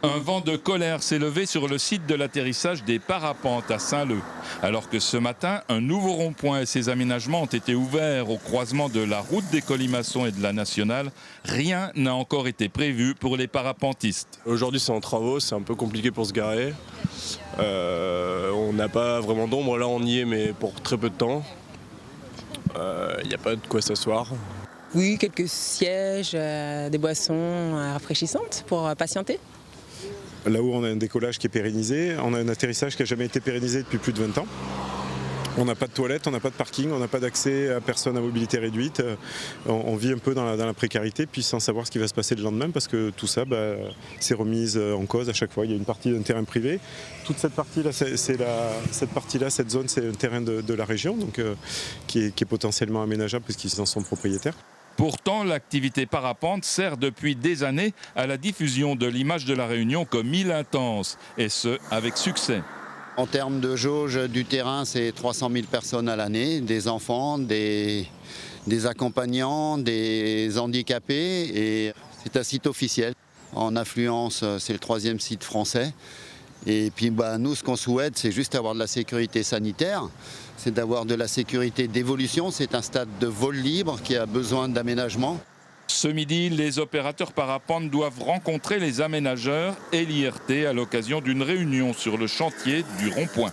Un vent de colère s'est levé sur le site de l'atterrissage des parapentes à Saint-Leu. Alors que ce matin, un nouveau rond-point et ses aménagements ont été ouverts au croisement de la route des Colimaçons et de la Nationale, rien n'a encore été prévu pour les parapentistes. Aujourd'hui c'est en travaux, c'est un peu compliqué pour se garer. On n'a pas vraiment d'ombre, là on y est mais pour très peu de temps. Il n'y a pas de quoi s'asseoir. Oui, quelques sièges, des boissons rafraîchissantes pour patienter. Là où on a un décollage qui est pérennisé, on a un atterrissage qui n'a jamais été pérennisé depuis plus de 20 ans. On n'a pas de toilettes, on n'a pas de parking, on n'a pas d'accès à personnes à mobilité réduite. On vit un peu dans la précarité, puis sans savoir ce qui va se passer le lendemain, parce que tout ça, c'est remis en cause à chaque fois. Il y a une partie d'un terrain privé. Toute cette partie-là, cette zone, c'est un terrain de la région, donc, qui est potentiellement aménageable, puisqu'ils en sont propriétaires. Pourtant, l'activité parapente sert depuis des années à la diffusion de l'image de la Réunion comme île intense, et ce, avec succès. En termes de jauge du terrain, c'est 300 000 personnes à l'année, des enfants, des accompagnants, des handicapés, et c'est un site officiel. En affluence, c'est le 3e site français. Et puis nous, ce qu'on souhaite, c'est juste avoir de la sécurité sanitaire, c'est d'avoir de la sécurité d'évolution. C'est un stade de vol libre qui a besoin d'aménagement. Ce midi, les opérateurs parapentes doivent rencontrer les aménageurs et l'IRT à l'occasion d'une réunion sur le chantier du rond-point.